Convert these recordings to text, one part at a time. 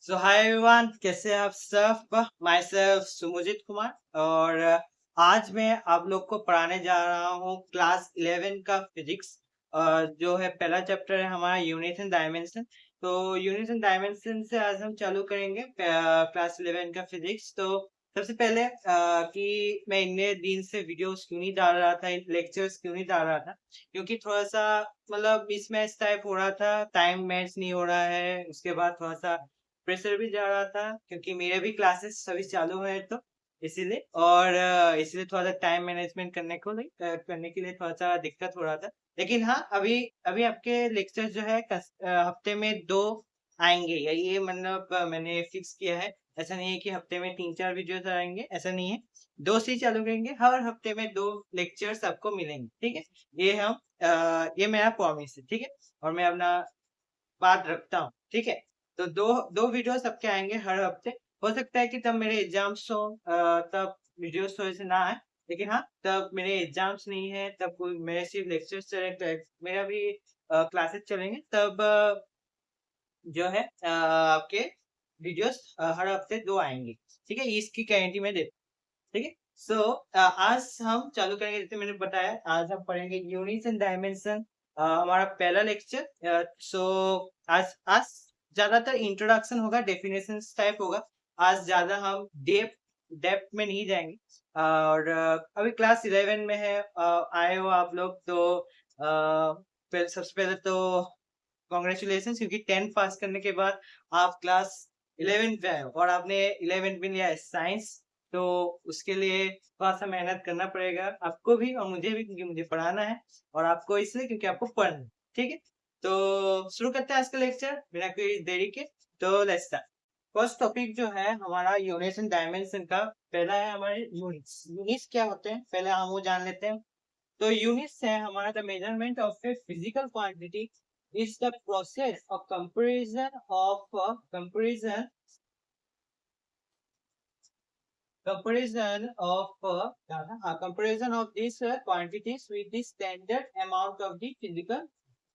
सो hi everyone, कैसे हैं आप सब। Myself Sumojit Kumar. और आज मैं आप लोग को पढ़ाने जा रहा हूँ क्लास 11 का फिजिक्स। जो है पहला चैप्टर है हमारा यूनिट्स एंड डायमेंशन। तो यूनिट्स एंड डायमेंशन से आज हम चालू करेंगे क्लास 11 का फिजिक्स। तो सबसे पहले कि मैं इतने दिन से वीडियोस क्यों नहीं डाल रहा था, लेक्चर्स क्यों नहीं डाल रहा था, क्योंकि थोड़ा सा मतलब मिसमैच टाइप हो रहा था, टाइम मैच नहीं हो रहा है। उसके बाद थोड़ा सा प्रेशर भी जा रहा था क्योंकि मेरे भी क्लासेस सभी चालू हैं, तो इसीलिए और इसीलिए थोड़ा सा टाइम मैनेजमेंट करने के लिए थोड़ा सा दिक्कत हो रहा था। लेकिन हाँ, अभी अभी आपके लेक्चर जो है हफ्ते में 2 आएंगे, या ये मतलब मैंने फिक्स किया है। ऐसा नहीं है कि हफ्ते में 3-4 वीडियोस आएंगे, ऐसा नहीं है। 2 से ही चालू करेंगे, हर हफ्ते में 2 लेक्चर्स आपको मिलेंगे, ठीक है। ये मेरा प्रॉमिस है, ठीक है। और मैं अपना बात रखता हूँ, ठीक है। तो दो दो वीडियो सबके आएंगे हर हफ्ते। हो सकता है कि तब मेरे एग्जाम्स हो, तब वीडियोस थोड़े से ना आए। लेकिन हाँ, तब मेरे एग्जाम्स नहीं है, तब कोई मेरे सिर्फ लेक्चर्स चले, तो मेरा भी क्लासेस चलेंगे, तब जो है आपके वीडियोस हर हफ्ते 2 आएंगे, ठीक है। इसकी गारंटी मैं देता हूँ, ठीक है। सो आज हम चालू करेंगे, जैसे मैंने बताया, आज हम पढ़ेंगे यूनिट्स एंड डायमेंशन, हमारा पहला लेक्चर। सो आज आज ज्यादातर इंट्रोडक्शन होगा, डेफिनेशन टाइप होगा। आज ज्यादा हम डेप्थ में नहीं जाएंगे। और अभी क्लास 11 में है, आए हो आप लोग, तो सबसे पहले तो कॉन्ग्रेचुलेशन, क्योंकि 10th पास करने के बाद आप क्लास 11 पे आए हो और आपने 11 में लिया है साइंस। तो उसके लिए थोड़ा सा मेहनत करना पड़ेगा आपको भी और मुझे भी, क्योंकि मुझे पढ़ाना है, और आपको इसलिए क्योंकि आपको पढ़ना है, ठीक है। तो शुरू करते हैं आज का लेक्चर बिना कोई देरी के। तो लेट्स स्टार्ट। फर्स्ट टॉपिक जो है हमारा यूनिट्स एंड डायमेंशन का। पहला है हमारे यूनिट्स। यूनिट्स क्या होते हैं, पहले हम वो जान लेते हैं। तो यूनिट्स है हमारा the measurement of a physical quantity, is the process of comparison of these quantities with the standard amount of the physical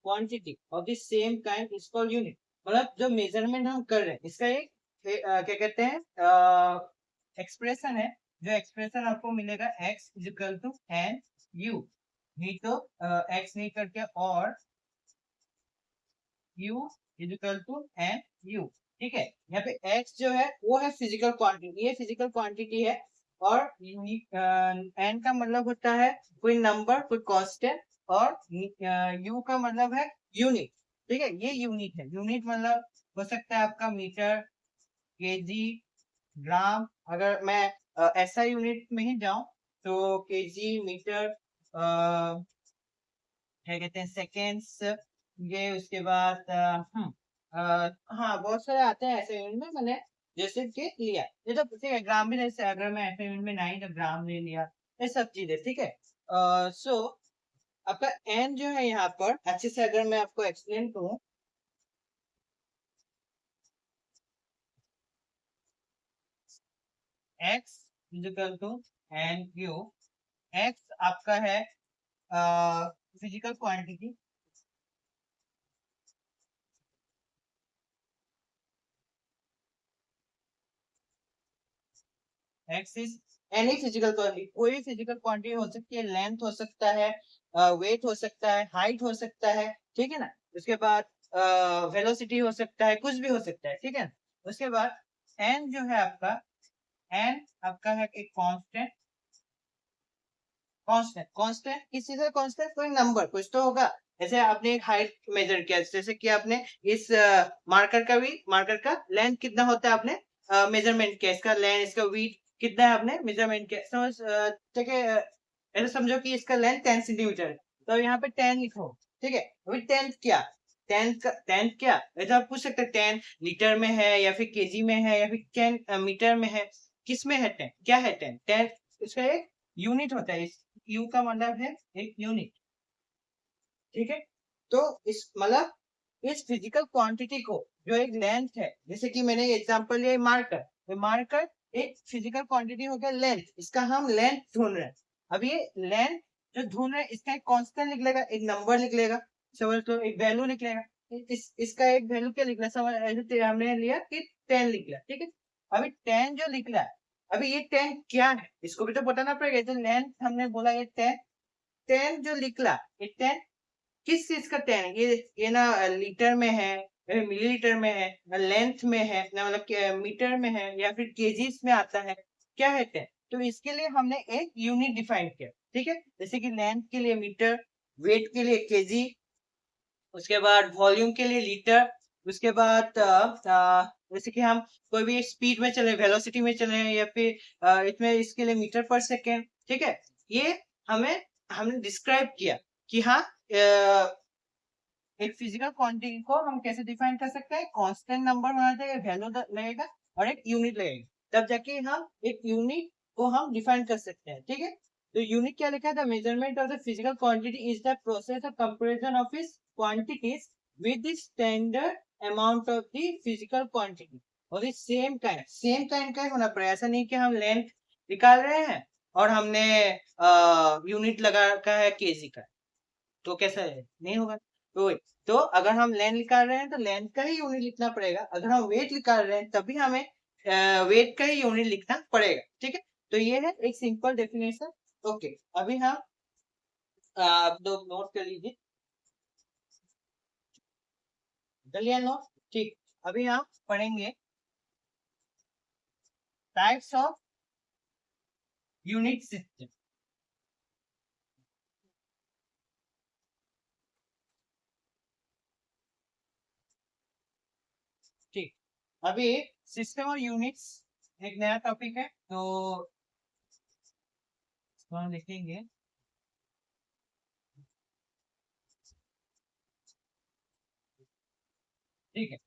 quantity of the same kind is called unit। मतलब जो मेजरमेंट हम कर रहे हैं, इसका एक क्या कहते हैं, एक्सप्रेशन है। जो एक्सप्रेशन आपको मिलेगा x is equal to n u, नहीं तो x नहीं करके और u is equal to n u, ठीक है। यहाँ पे x जो है वो है फिजिकल क्वांटिटी, ये फिजिकल क्वांटिटी है। और n का मतलब होता है कोई नंबर, कोई कांस्टेंट। और u का मतलब है यूनिट, ठीक है। ये यूनिट है। यूनिट मतलब हो सकता है आपका मीटर, केजी, ग्राम। अगर मैं ऐसा यूनिट में ही जाऊं तो केजी, मीटर, क्या कहते हैं, सेकेंड्स, ये उसके बाद हाँ, बहुत सारे आते हैं ऐसे यूनिट में। मैंने जैसे कि लिया, ये तो ठीक है। ग्राम भी, जैसे अगर मैं ऐसे यूनिट में नहीं तो ग्राम ले लिया, ये सब चीजें, ठीक है। सो आपका एन जो है यहाँ पर अच्छे से अगर मैं आपको एक्सप्लेन करूँ, x is equal to n q. X आपका है physical quantity, x is any physical quantity, कोई भी फिजिकल क्वांटिटी हो सकती है। लेंथ हो सकता है, वेट हो सकता है, हाइट हो सकता है, ठीक है ना। उसके बाद वेलोसिटी हो सकता है, कुछ भी हो सकता है, ठीक है ना। उसके बाद एन जो है आपका, एन आपका है एक कांस्टेंट। कांस्टेंट कांस्टेंट किस चीज का कांस्टेंट, कोई नंबर कुछ तो होगा। जैसे आपने एक हाइट मेजर किया, जैसे कि आपने इस मार्कर का लेंथ कितना होता है आपने मेजरमेंट किया, इसका लेंथ, इसका वीट कितना है आपने मेजरमेंट किया, समझ, ठीक है। ऐसे समझो कि इसका लेंथ 10 सेंटीमीटर है, तो यहाँ पे 10 लिखो, ठीक है। अभी टेंथ क्या, ऐसा आप पूछ सकते हैं 10 लीटर में है या फिर केजी में है या फिर 10 मीटर में है, किस में है 10, क्या है 10 इसका एक यूनिट होता है। इस यू का मतलब है एक यूनिट, ठीक है। तो इस मतलब इस फिजिकल क्वांटिटी को, जो एक लेंथ है, जैसे कि मैंने एग्जांपल लिया मार्कर, तो मार्कर एक फिजिकल क्वांटिटी हो गया लेंथ, इसका हम लेंथ ढूंढ रहे हैं। अब ये लेंथ जो ढूंढ रहे हैं, इसका एक कांस्टेंट लिख लेगा, एक नंबर लिख लेगा, समझ लो, एक वैल्यू लिख लेगा। इसका एक वैल्यू क्या लिखना है, समझ, ऐसे हमने लिया कि 10 लिख रहा है, ठीक है। अभी 10 जो लिख रहा है, अभी ये 10 क्या है इसको भी तो बताना पड़ेगा। जो लेंथ हमने बोला ये 10, 10 जो लिख रहा है ये 10 किस चीज का 10 है? ये ना लीटर में है, मिलीलीटर में है, ना लेंथ में है, ना मतलब मीटर में है, या फिर केजीस में आता है, क्या है 10? तो इसके लिए हमने एक यूनिट डिफाइन किया, ठीक है। जैसे कि लेंथ के लिए मीटर, वेट के लिए केजी, उसके बाद वॉल्यूम के लिए लीटर, उसके बाद जैसे कि हम कोई भी स्पीड में चले, वेलोसिटी में चले, या फिर इसमें इसके लिए मीटर पर सेकेंड, ठीक है। ये हमने डिस्क्राइब किया कि हाँ, एक फिजिकल क्वांटिटी को हम कैसे डिफाइन कर सकते हैं। कांस्टेंट नंबर होना चाहिए, वैल्यू लगेगा और एक यूनिट लगेगा, तब जाके हम एक यूनिट को हम डिफाइन कर सकते हैं, ठीक है। तो यूनिट क्या लिखा है? The measurement of the physical quantity is the process of comparison of this quantities with the standard amount of the physical quantity, और इस सेम काइंड का होना पड़ेगा। ऐसा नहीं कि हम लेंथ निकाल रहे हैं और हमने यूनिट लगा रखा है केजी का, तो कैसा है? नहीं होगा। तो अगर हम लेंथ निकाल रहे हैं तो लेंथ का ही यूनिट लिखना पड़ेगा, अगर हम वेट निकाल रहे हैं तभी हमें वेट का ही यूनिट लिखना पड़ेगा, ठीक है। तो ये है एक सिंपल डेफिनेशन। ओके, अभी हम आप लोग नोट कर लीजिए, कर लिया नोट? ठीक, अभी हम पढ़ेंगे टाइप्स ऑफ यूनिट सिस्टम। ठीक, अभी सिस्टम और यूनिट्स एक नया टॉपिक है, तो इसको हम लिखेंगे। ठीक है,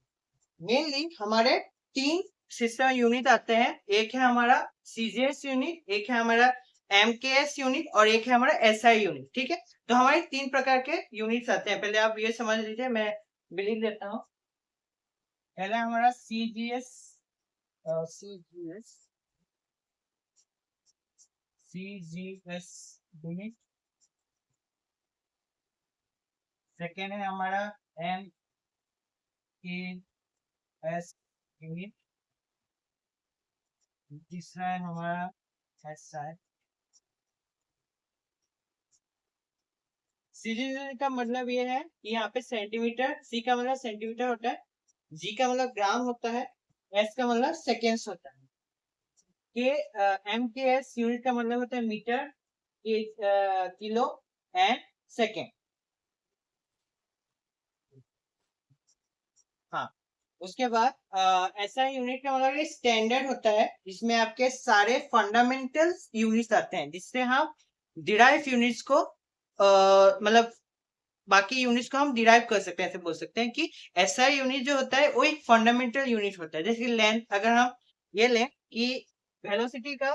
मेनली हमारे तीन सिस्टम यूनिट आते हैं। एक है हमारा सीजीएस यूनिट, एक है हमारा एमकेएस यूनिट, और एक है हमारा एसआई यूनिट, ठीक है। तो हमारे तीन प्रकार के यूनिट्स आते हैं, पहले आप ये समझ लीजिए, मैं बिलीव देता हूँ। पहला हमारा CGS CGS CGS unit. Second है हमारा एमकेएस यूनिट। तीसरा है हमारा एसआई। सीरीज का मतलब ये है कि यहाँ पे सेंटीमीटर, सी का मतलब सेंटीमीटर होता है, जी का मतलब ग्राम होता है, एस का मतलब सेकेंड्स होता है, के एम के एस यूनिट का मतलब होता है मीटर, किलो एंड सेकेंड। हाँ, उसके बाद ऐसा यूनिट का मतलब ये स्टैंडर्ड होता है, जिसमें आपके सारे फंडामेंटल यूनिट्स आते हैं, जिससे हम डिराइव यूनिट्स को मतलब बाकी यूनिट्स को हम डिराइव कर सकते हैं। ऐसे बोल सकते हैं कि एसआई यूनिट जो होता है वो एक फंडामेंटल यूनिट होता है। जैसे लेंथ, अगर हम ये लें कि वेलोसिटी का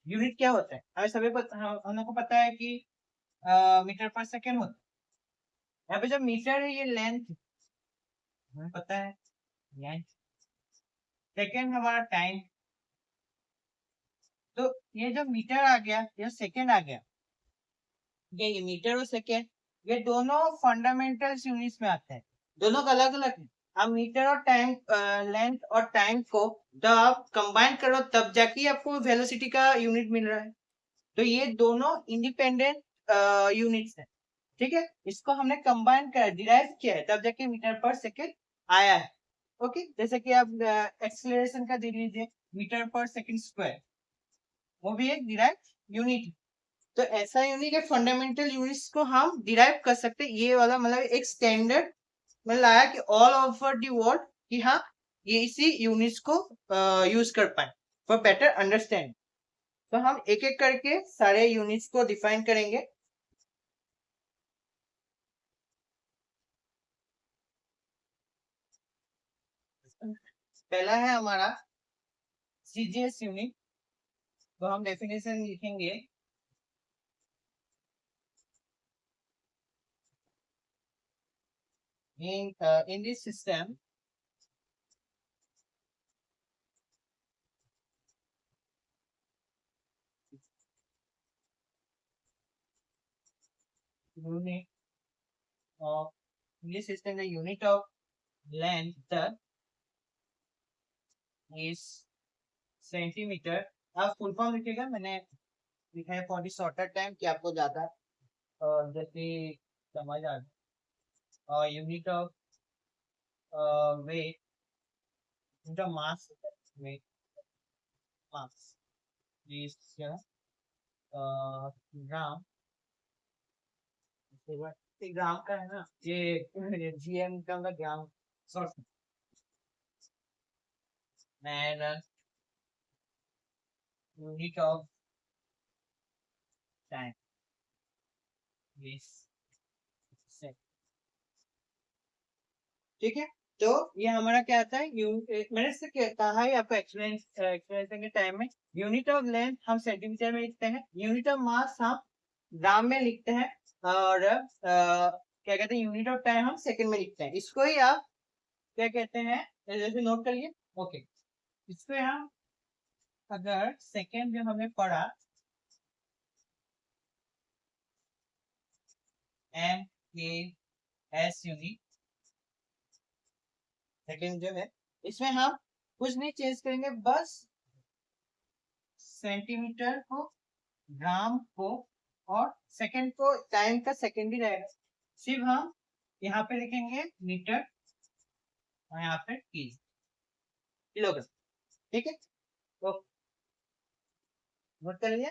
यूनिट क्या होता है, हमें सभी हम लोग को पता है कि मीटर पर सेकेंड होता है। यहाँ पे जो मीटर है ये लेंथ, हमें पता है लेंथ। सेकेंड हमारा टाइम, तो ये जो मीटर आ गया, ये सेकेंड आ गया, ये मीटर और सेकेंड, ये दोनों फंडामेंटल यूनिट्स में आते हैं, दोनों का अलग अलग है। हम मीटर और टाइम, लेंथ और टाइम को जब आप कंबाइन करो तब जाके आपको वेलोसिटी का यूनिट मिल रहा है। तो ये दोनों इंडिपेंडेंट यूनिट्स हैं, ठीक है। इसको हमने कंबाइन कर डिराइव किया है, तब जाके मीटर पर सेकेंड आया है। ओके, जैसे कि आप एक्सेलरेशन का दे लीजिए, मीटर पर सेकेंड स्क्वायर, वो भी एक डिराइव यूनिट है। तो ऐसा यूनिट है, फंडामेंटल यूनिट्स को हम डिराइव कर सकते हैं। ये वाला मतलब एक स्टैंडर्ड मतलब आया कि ऑल ओवर दी वर्ल्ड कि हाँ, ये इसी यूनिट्स को यूज कर पाए फॉर बेटर अंडरस्टैंड। तो हम एक एक करके सारे यूनिट्स को डिफाइन करेंगे। पहला है हमारा सीजीएस यूनिट, तो हम डेफिनेशन लिखेंगे। In this system, unit of English system the unit of length is centimetre. आप फुल फॉर्म लिखिएगा, मैंने लिखा है फॉर द शॉर्टर टाइम कि आपको ज्यादा जैसे समझ आ जाए। और unit of weight, unit of mass, weight mass is gram. Gram का है ना ये जीएम का होगा gram sorry. And unit of time is second. ठीक है, तो ये हमारा क्या आता है मैंने इससे कहा है आपको एक्सप्लेनेशन के टाइम में। यूनिट ऑफ लेंथ हम सेंटीमीटर में लिखते हैं, यूनिट ऑफ मास हम ग्राम में लिखते हैं, और क्या कहते हैं यूनिट ऑफ टाइम हम सेकंड में लिखते हैं। इसको ही आप क्या कहते हैं जैसे नोट करिए। ओके, इसको हम अगर सेकंड जो हमें पढ़ा एम के एस यूनिट, सेकंड जो है इसमें हम कुछ नहीं चेंज करेंगे, बस सेंटीमीटर को, ग्राम को और सेकंड को, टाइम का सेकंड ही रहेगा। सिर्फ हम यहाँ पे लिखेंगे मीटर और यहाँ पे किलोग्राम। ठीक है, तो नोट कर लिया।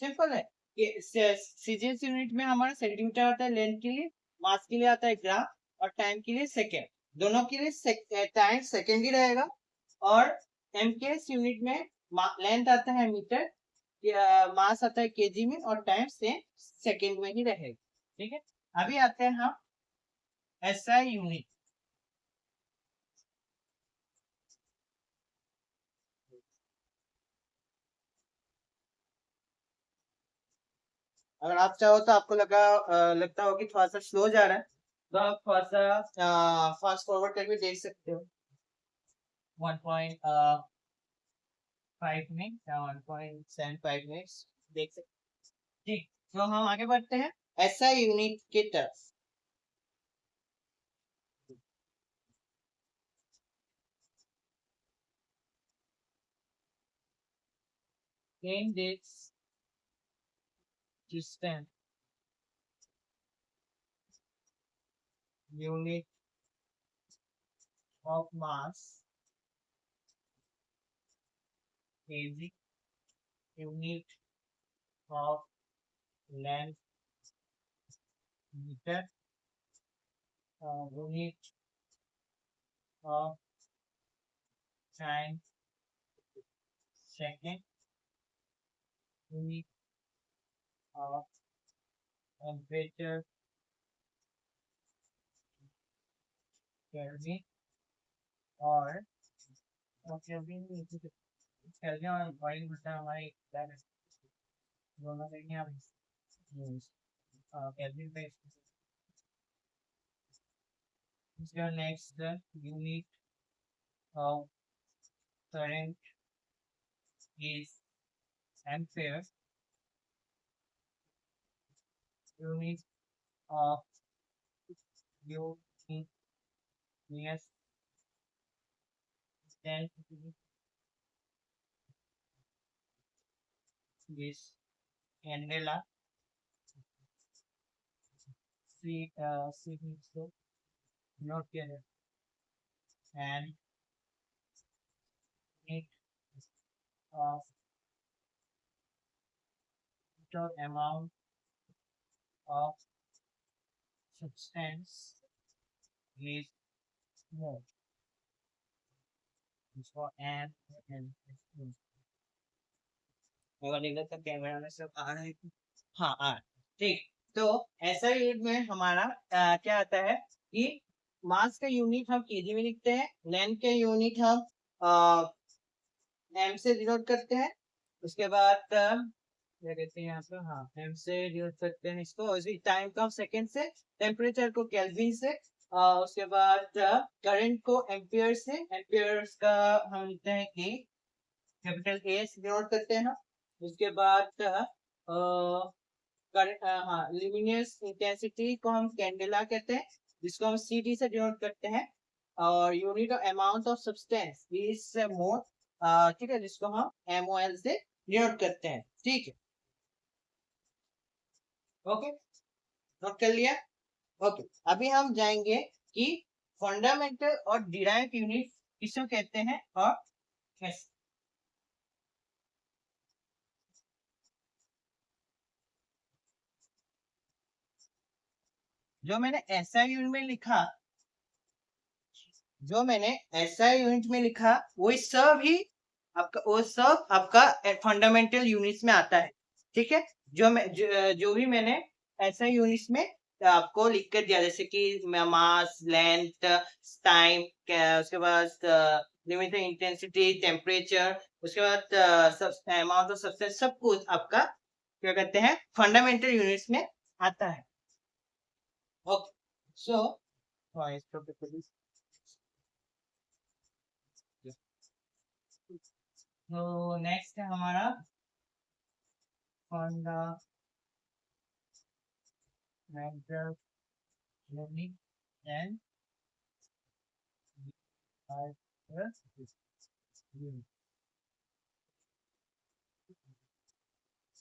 सिंपल है कि सीजीएस यूनिट में हमारा सेंटीमीटर आता है लेंथ के लिए, मास के लिए आता है ग्राम, और टाइम के लिए सेकेंड। दोनों के लिए टाइम सेकेंड ही रहेगा। और एमकेएस यूनिट में लेंथ आता है मीटर, मास आता है केजी में, और टाइम से सेकेंड में ही रहेगा। ठीक है, अभी आते हैं हम एसआई यूनिट। अगर आप चाहो तो आपको लगता हो कि थोड़ा सा स्लो जा रहा है, तो आप थोड़ा सा फास्ट फॉरवर्ड करके देख सकते हो 1.5 में या 1.75 में देख सकते हो। ठीक, तो हम आगे बढ़ते हैं एसआई यूनिट की तरफ। In this system, unit of mass kg, unit of length meter, unit of time second, unit of temperature Kelvin, और केल्विन केल्विन और बॉइलिंग होता है हमारे दोनों देंगे हम केल्विन पे। Next unit of current is ampere, unit of units 10 is candela, see so not here, and unit of total amount of substance is mole. इसको and कैमरा में सब आ रहा है। हाँ आ, ठीक। तो ऐसा यूनिट में हमारा क्या आता है कि मास का यूनिट हम केजी में लिखते हैं, लेंथ के यूनिट हम एम से डिनोट करते हैं। उसके बाद क्या कहते हैं यहाँ पे, हाँ एम से डिनोट करते हैं इसको। टाइम को हम सेकेंड से, टेम्परेचर को केल्विन से, उसके बाद करंट को एम्पियर से, एम्पियर्स का हम लिखते हैं कि कैपिटल ए से डिनोट करते हैं। उसके बाद हाँ, ल्यूमिनस इंटेंसिटी को हम कैंडेला कहते हैं, जिसको हम सीडी से डिनोट करते हैं, और unit of amount of substance is mole, ठीक है, जिसको हम एमओएल से डिनोट करते हैं, ठीक है। ओके, नोट कर लिया। ओके, अभी हम जाएंगे कि फंडामेंटल और डिराइव्ड यूनिट किसको कहते हैं और कैसे। जो मैंने एसआई यूनिट में लिखा, वो सब आपका फंडामेंटल यूनिट्स में आता है, ठीक है। जो भी मैंने एसआई यूनिट्स में आपको लिख कर दिया, जैसे कि मास, लेंथ, टाइम, उसके बाद लिमिट इंटेंसिटी, टेम्परेचर, उसके बाद अमाउंट ऑफ सब्सटेंस, सब कुछ आपका क्या कहते हैं फंडामेंटल यूनिट्स में आता है। ओके, सो तो नेक्स्ट है हमारा fundamental unit and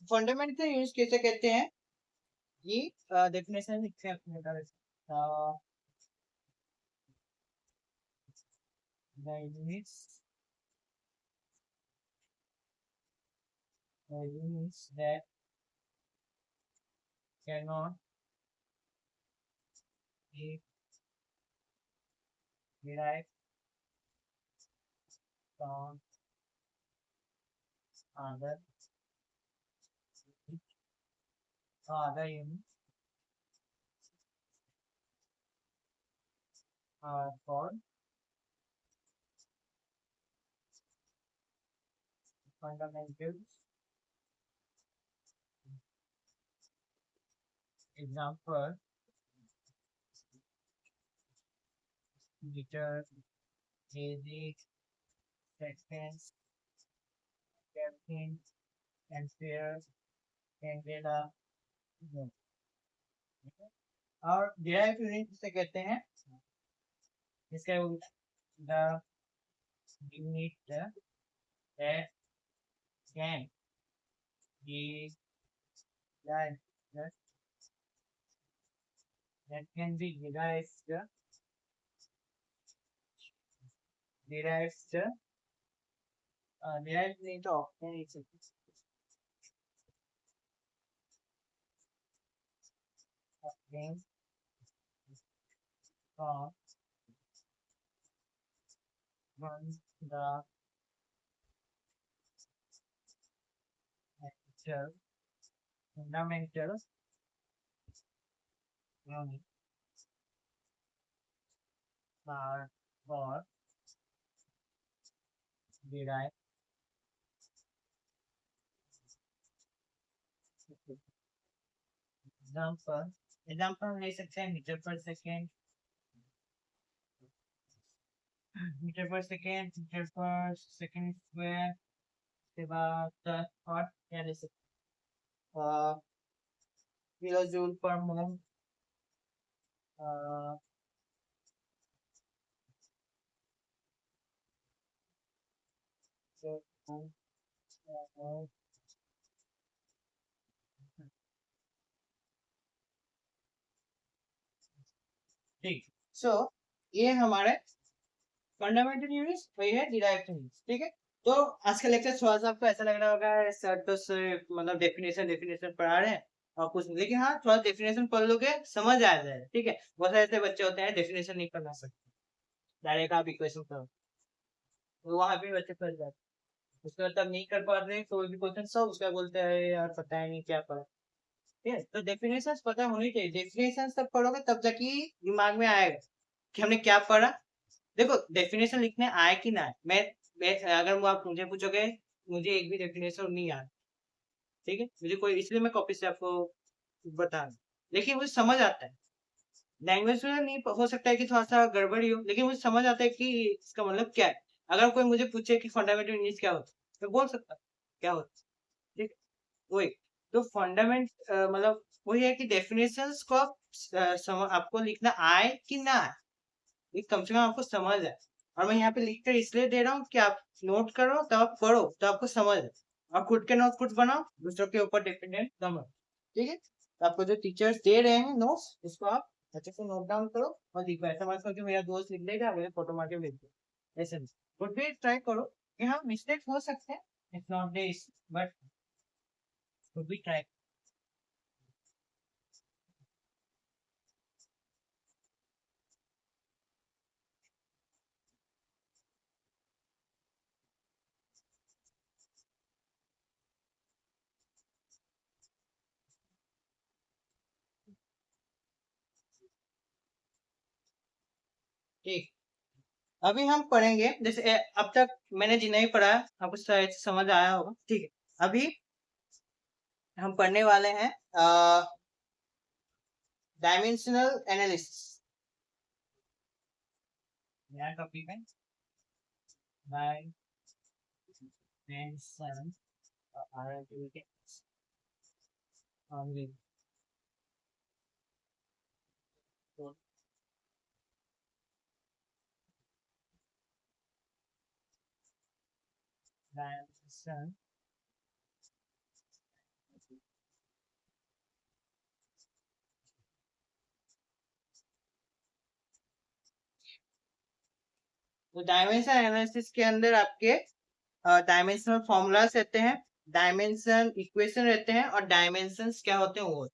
fundamental units कैसे कहते हैं, ये डेफिनेशन लिखते हैं अपने तरफ से। The units that cannot be derived from other units are called fundamentals. Example: meter, kg, seconds, Kelvin, ampere, candela। और डिराइव यूनिट से कहते हैं, इसका the unit that can be that can be derived नहीं तो option he from the fundamental units are or derived example हम ले सकते हैं मीटर पर सेकेंड, मीटर पर सेकेंड स्क्वायर, उसके बाद और क्या ले सकते हैं, किलो जूल पर मोल, ठीक। सो ये हमारे फंडामेंटल यूनिट्स, वही है डिराइव्ड यूनिट्स, ठीक है। तो आज का लेक्चर थोड़ा सा आपको ऐसा लग रहा होगा सर तो मतलब डेफिनेशन पढ़ा रहे हैं और कुछ नहीं, लेकिन हाँ थोड़ा डेफिनेशन पढ़ लोगे समझ आ जाए, ठीक है। बहुत सारे ऐसे बच्चे होते हैं डेफिनेशन नहीं पढ़ना सकते, डायरेक्ट आप इक्वेशन करो तो वहां पे बच्चे फंस जाते हैं, उसके बाद तब नहीं कर पाते हैं, कोई भी क्वेश्चन सब उसका बोलते हैं यार पता है नहीं क्या पढ़ा, ठीक है। तो डेफिनेशन पता होनी चाहिए, डेफिनेशन तब पढ़ोगे तब जाके दिमाग में आएगा कि हमने क्या पढ़ा। देखो डेफिनेशन लिखने आए कि ना आए, मैं अगर आप मुझे पूछोगे, मुझे एक भी डेफिनेशन नहीं आता, ठीक है, मुझे कोई, इसलिए मैं कॉपी से आपको बता रहा हूं, लेकिन मुझे समझ आता है। लैंग्वेज में नहीं हो सकता है कि थोड़ा सा गड़बड़ी हो, लेकिन मुझे समझ आता है कि इसका मतलब क्या है। अगर कोई मुझे पूछे कि फंडामेंटल इंग्लिश क्या होता है, तो बोल सकता क्या होता है, ठीक है। वही तो फंडामेंट मतलब वही है कि डेफिनेशंस को आपको लिखना आए कि ना आए, ये कम से कम आपको समझ है। और मैं यहाँ पे लिख कर इसलिए दे रहा हूँ कि आप नोट करो तब आप पढ़ो तो आपको समझ है, और खुद के नोट खुद बनाओ, दूसरों के ऊपर डिपेंडेंट कम है। ठीक है, तो आपको जो टीचर्स दे रहे हैं नोट्स, उसको आप अच्छे से नोट डाउन करो और लिखो। ऐसा मत करो कि मेरा दोस्त लिख देगा मुझे फोटो मार के भेज दो, ऐसे नहीं। खुद भी ट्राई करो कि हाँ मिस्टेक हो सकते हैं, इट्स नॉट दिस, बट खुद भी ट्राई। ठीक, अभी हम पढ़ेंगे जैसे अब तक मैंने जितना ही पढ़ा है आपको शायद समझ आया होगा। ठीक है, अभी हम पढ़ने वाले हैं डायमेंशनल एनालिसिस। नया टॉपिक है डायमेंशन डायमेंशन। तो डायमेंशन एनालिसिस के अंदर आपके डायमेंशनल फॉर्मूलास रहते हैं, डायमेंशन इक्वेशन रहते हैं, और डायमेंशंस क्या होते हैं वो।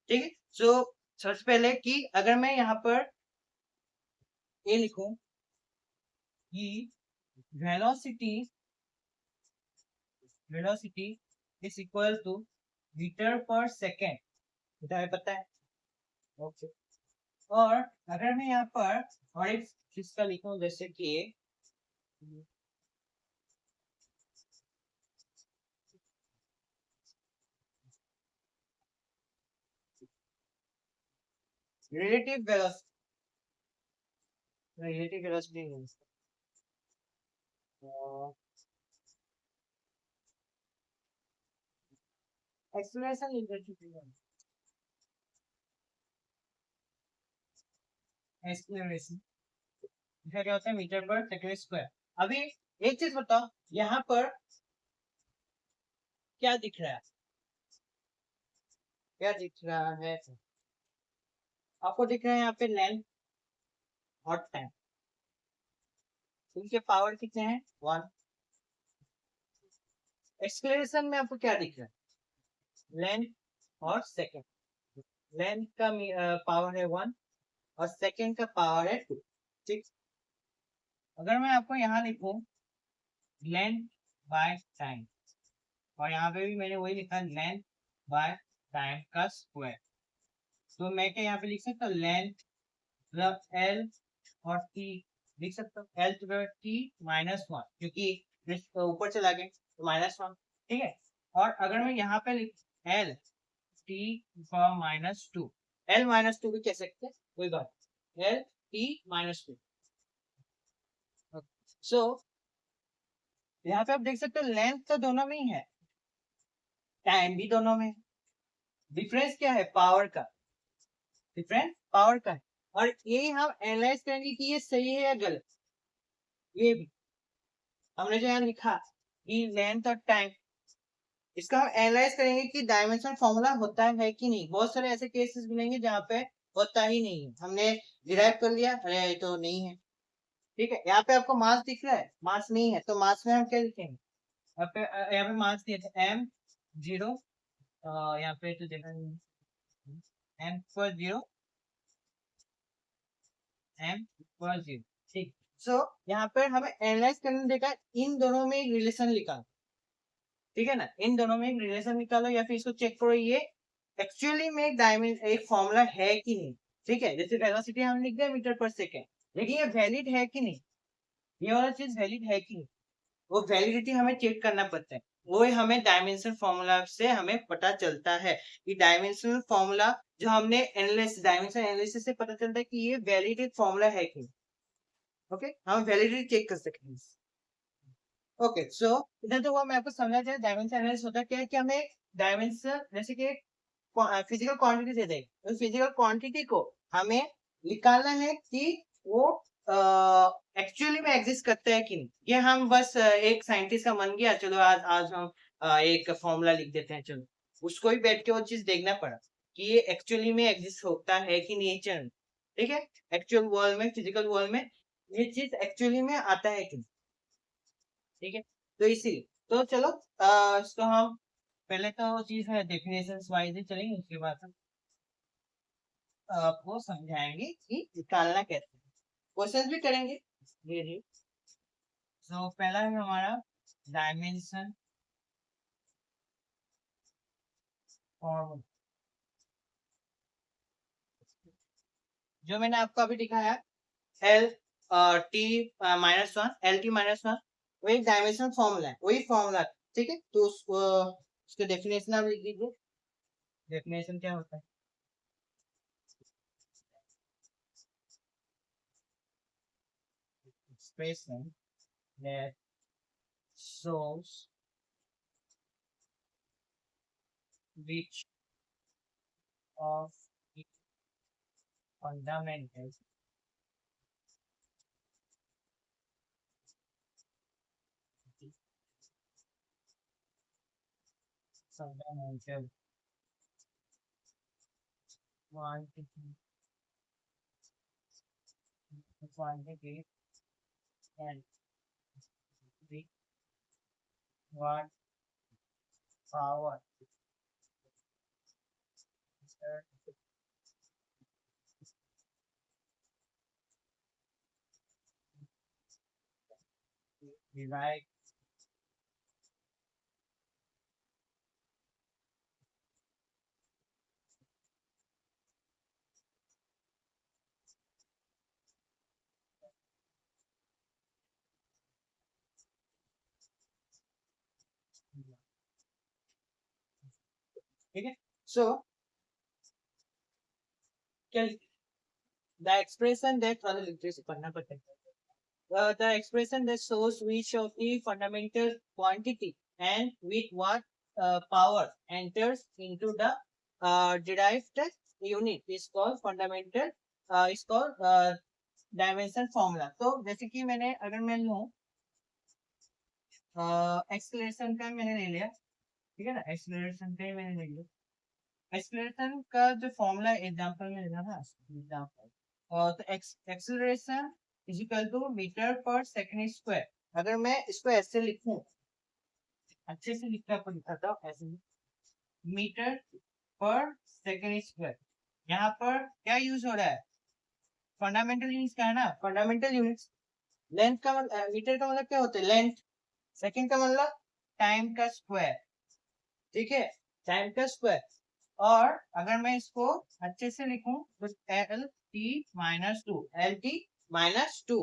ठीक है, तो सबसे पहले कि अगर मैं यहाँ पर ये लिखूं कि velocity velocity is equal to metre पर सेकेंड, तो हमें पता है। ओके, और अगर मैं यहाँ पर और एक चीज का लिखूं जैसे कि relative velocity, relative velocity acceleration acceleration क्या होता है मीटर पर सेकंड स्क्वायर। अभी एक चीज बताओ, यहाँ पर क्या दिख रहा है, क्या दिख रहा है आपको? दिख रहा है यहाँ पे लेंथ और टाइम, इनके पावर कितने हैं? 1। एक्सेलरेशन में आपको क्या दिख रहा है? लेंथ और सेकंड। लेंथ का पावर है 1 और सेकंड का पावर है 2। ठीक, अगर मैं आपको यहाँ लिखूं लेंथ बाय टाइम, और यहाँ पे भी मैंने वही लिखा लेंथ बाय टाइम का स्क्वायर, तो मैं क्या यहाँ पे लिख सकता हूँ? लेंथ मतलब एल और टी लिख सकता हूँ, एल टू टी -1, क्योंकि ऊपर चला गया तो -1। ठीक है, और अगर मैं यहाँ पे लिख एल टी -2, एल -2 भी कह सकते हैं, कोई बात, एल टी -2। सो यहाँ पे आप देख सकते हो लेंथ तो दोनों में ही है, टाइम भी दोनों में है, डिफरेंस क्या है? पावर का डिफरेंस, पावर का है। और यही हम एनालाइज करेंगे कि ये सही है या गलत। ये भी हमने जो यहाँ लिखा कि लेंथ और टाइम, इसका हम एनालाइज करेंगे कि डायमेंशन फॉर्मूला होता है कि नहीं। बहुत सारे ऐसे केसेस मिलेंगे जहाँ पे होता ही नहीं है, हमने डिराइव कर लिया, अरे ये तो नहीं है। ठीक है, यहाँ पे आपको मास दिख रहा है, मास नहीं है, तो मास में हम क्या लिखेंगे? यहाँ पे मास दिए थे m0, यहाँ पे तो देखा m/0, m/0। ठीक, सो यहाँ पर हमें एनालाइज करने देखा इन दोनों में एक रिलेशन लिखा। ठीक है ना, इन दोनों में एक रिलेशन निकालो या फिर इसको चेक करो ये एक्चुअली में एक फॉर्मूला है कि नहीं। ठीक है, जैसे वेलोसिटी हम लिख दिया मीटर पर सेकेंड, लेकिन ये वैलिड है कि नहीं, ये वाला चीज वैलिड है कि नहीं, वो वैलिडिटी हमें चेक करना पड़ता है। वो हमें डायमेंशन फॉर्मूला से हमें पता चलता है कि डायमेंशनल फॉर्मूला जो हमने एनालिसिस, डायमेंशन एनालिसिस से पता चलता है कि ये वैलिड फॉर्मूला है कि नहीं। ओके, हम वैलिडिटी चेक कर सकते हैं। ओके, सो इधर तो वो मैं आपको समझा जाए डायमेंशन एनालिसिस होता क्या है कि हमें डायमेंशन जैसे कि फिजिकल क्वांटिटी दे देंगे, उस फिजिकल क्वांटिटी को हमें निकालना है कि वो एक्चुअली में एग्जिस्ट करता है कि नहीं। ये हम बस एक साइंटिस्ट का मन गया, चलो आज आज हम एक फॉर्मूला लिख देते हैं, चलो उसको ही बैठ के वो चीज देखना पड़ा कि ये एक्चुअली में एग्जिस्ट होता है कि नेचर में। ठीक है, एक्चुअल वर्ल्ड में, फिजिकल वर्ल्ड में ये चीज एक्चुअली में आता है कि नहीं। ठीक है, तो इसीलिए तो चलो इसको हम पहले तो चीज है डेफिनेशन वाइज ही चलेंगे, उसके बाद हम आपको समझाएंगे कि निकालना कैसे, क्वेश्चन भी करेंगे धीरे धीरे। तो पहला है हमारा डायमेंशन फॉर्मूला, जो मैंने आपको अभी दिखाया, एल टी -1, एल टी -1, वही डायमेंशन फॉर्मूला है, वही फॉर्मूला। ठीक है, तो उसके डेफिनेशन आप लिख दीजिए। डेफिनेशन क्या होता है? Expression that shows which of the fundamental fundamental quantity quantity and with what power divide ठीक है। सो द एक्सप्रेशन दैट पढ़ना पड़ता है। The expression that shows which of the fundamental quantity and with what power enters into the derived unit is called fundamental, is called dimension formula। तो जैसे कि मैंने अगर मैं लूँ एक्सलेशन का मैंने ले लिया, ठीक है ना, एक्सलेशन का ही मैंने ले लिया। एक्सलेशन का जो फॉर्मूला एग्जांपल में लेना था, एग्जांपल तो acceleration is equal to metre पर सेकंड स्क्वायर। अगर मैं इसको ऐसे लिखूं, अच्छे से लिखना आपको दिखाता हूँ ऐसे, मीटर पर सेकंड स्क्वायर, यहाँ पर क्या यूज हो रहा है, फंडामेंटल यूनिट्स का है ना, फंडामेंटल यूनिट्स। लेंथ का मतलब, मीटर का मतलब क्या होता है, लेंथ। सेकंड का मतलब टाइम का स्क्वायर, ठीक है, टाइम का स्क्वायर। और अगर मैं इसको अच्छे से लिखूं तो LT-2, LT-2।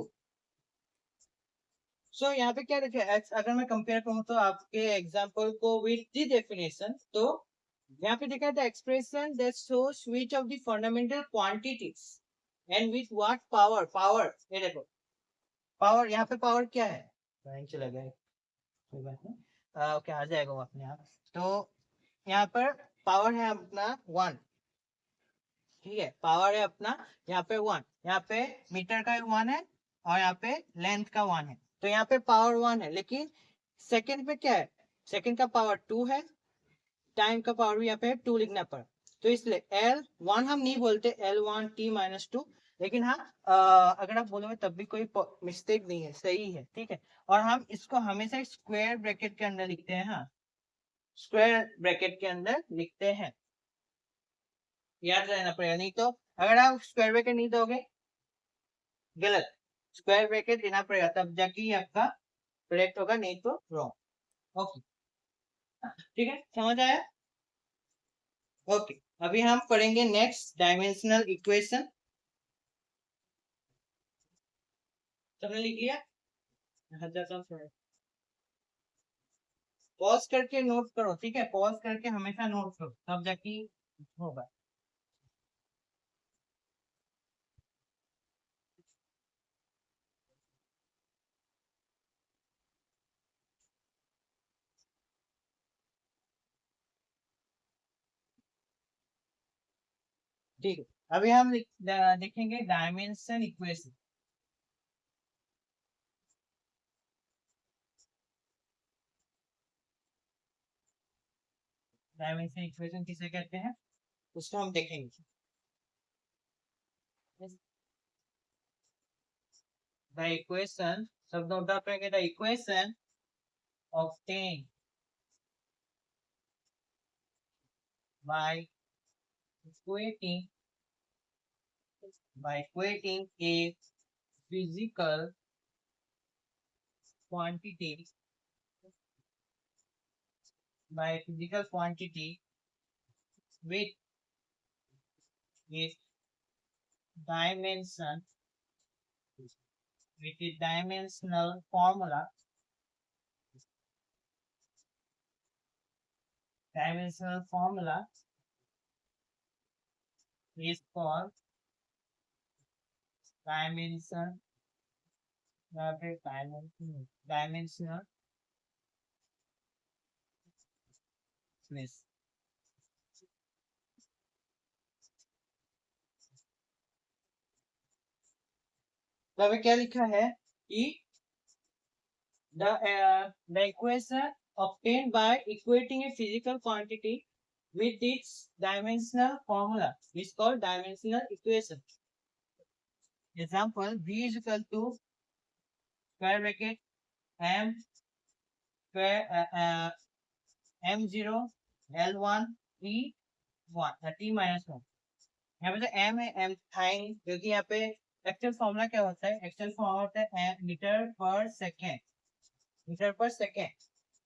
सो यहाँ पे क्या लिखे, अगर मैं कंपेयर करूँ तो आपके एग्जांपल को विथ द डेफिनेशन, तो यहाँ पे लिखा था expression that shows which of the fundamental quantities and with what power. Power ये देखो, पावर यहाँ पे पावर क्या है, लाइन चला गया, कोई बात नहीं, ओके आ जाएगा वो अपने आप। तो यहाँ पर पावर है अपना 1, ठीक है, पावर है अपना यहाँ पे 1, यहाँ पे मीटर का 1 है और यहाँ पे लेंथ का 1 है, तो यहाँ पे पावर 1 है। लेकिन सेकंड पे क्या है, सेकंड का पावर 2 है, टाइम का पावर भी यहाँ पे 2 लिखना पड़ा, तो इसलिए L1 हम नहीं बोलते, L1T-2। लेकिन हाँ अगर आप बोलोगे तब भी कोई मिस्टेक नहीं है, सही है, ठीक है। और हम इसको हमेशा स्क्वायर ब्रैकेट के अंदर लिखते हैं, हाँ स्क्वायर ब्रैकेट के अंदर लिखते हैं, याद रहना पड़ेगा, नहीं तो अगर आप स्क्वायर ब्रैकेट नहीं दोगे गलत, स्क्वायर ब्रैकेट देना पड़ेगा तब जाके ये आपका करेक्ट होगा, नहीं तो रॉन्ग। ओके, ठीक है, समझ आया। ओके, अभी हम पढ़ेंगे नेक्स्ट डायमेंशनल इक्वेशन। सबने लिख लिया, पॉज करके नोट करो, ठीक है, पॉज करके हमेशा नोट करो तब जाके होगा। ठीक है, अभी हम देखेंगे डायमेंशन इक्वेशन। डायमेंशन इक्वेशन किसे कहते हैं उसको हम देखेंगे। द इक्वेशन, सब नोट डाउन करेंगे। The equation obtained by equating a physical quantity with its dimension with its dimensional formula is called dimensionlessness। तो अभी क्या लिखा है कि the equation obtained by equating a physical quantity with its dimensional formula is called dimensional equation। Example: V is equal to square bracket m square m0 l1 t1 t minus 1। यहाँ पे जो m है m था ही नहीं, क्योंकि यहाँ पे actual formula क्या होता है, एक्चुअल फॉर्मूला होता है मीटर पर सेकेंड, मीटर पर सेकेंड।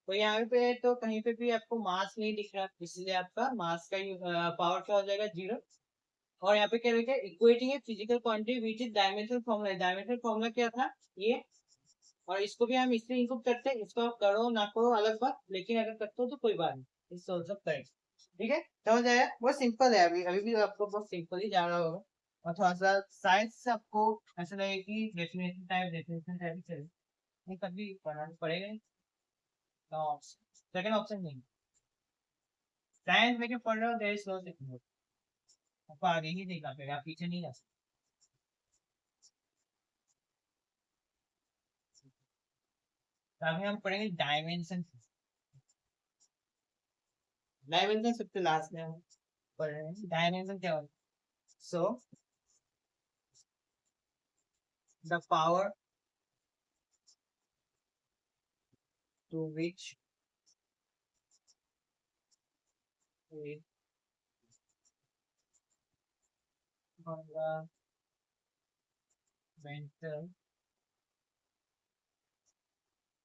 तो यहाँ पे तो कहीं पे भी आपको मास नहीं दिख रहा, इसलिए आपका मास का पावर क्या हो जाएगा, 0। और यहाँ पे क्या लिखा है, equating a physical quantity which is dimensional formula. Dimensional formula क्या था, ये। और इसको भी हम इससे इनपुट करते हैं, इसको आप करो ना करो अलग बात, लेकिन अगर करते हो तो कोई बात नहीं, इससे सोल्व करें। ठीक है, समझ आया, बहुत सिंपल है। अभी अभी भी आपको बहुत सिंपल ही जा रहा होगा, और थोड़ा सा साइंस से आपको ऐसा लगे कि डेफिनेशन टाइप चले, नहीं कभी पढ़ाना पड़ेगा नहीं। तो सेकंड ऑप्शन नहीं, साइंस में क्या पढ़ रहे हो, देयर इज नो सेकंड, आपको आगे ही देखना पड़ेगा, आप पीछे नहीं जा सकते। तो अभी हम पढ़ेंगे डायमेंशन। डायमेंशन सबसे लास्ट में हम पढ़ रहे हैं, डायमेंशन क्या होता है। So the power to which fundamental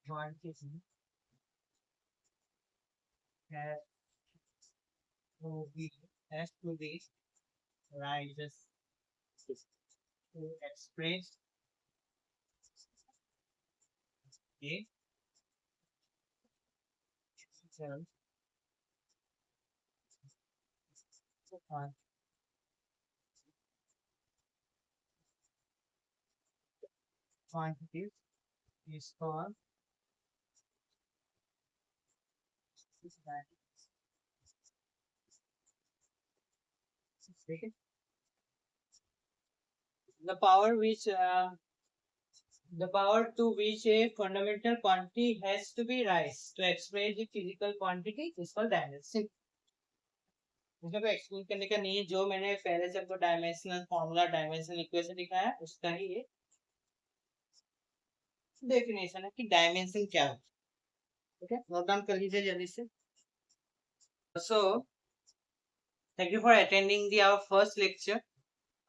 quantity has to be rises to express a physical quantity is called the power which the power to which a fundamental quantity has to be raised to express the physical quantity is called dimension। मुझे को explain करने का नहीं है, जो मैंने पहले से आपको डायमेंशनल फॉर्मूला डायमेंशनल इक्वेशन दिखाया है उसका ही ये डेफिनेशन है कि डायमेंशन क्या है। ठीक है, नोट डाउन कर लीजिए जल्दी से। So thank you for attending the our first lecture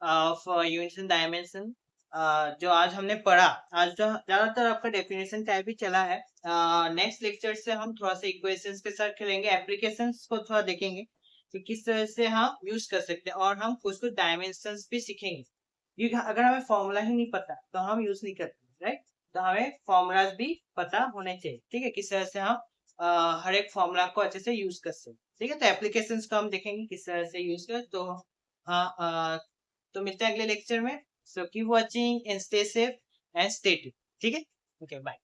of units and dimension. जो आज हमने पढ़ा, आज जो ज्यादातर आपका डेफिनेशन टाइप ही चला है। नेक्स्ट लेक्चर से हम थोड़ा सा इक्वेशंस के साथ खेलेंगे, एप्लीकेशंस को थोड़ा देखेंगे कि किस तरह से हम यूज कर सकते हैं, और हम कुछ कुछ डायमेंशंस भी सीखेंगे, क्योंकि अगर हमें फॉर्मूला ही नहीं पता तो हम यूज नहीं करते, राइट। तो हमें फॉर्मूलाज भी पता होने चाहिए, ठीक है, किस तरह से हम हर एक फॉर्मूला को अच्छे से यूज कर सकते। ठीक है, तो एप्लीकेशंस को हम देखेंगे किस तरह से यूज कर। तो हाँ, तो मिलते हैं अगले लेक्चर में। So keep watching and stay safe and stay tuned. ठीक है, ओके बाय।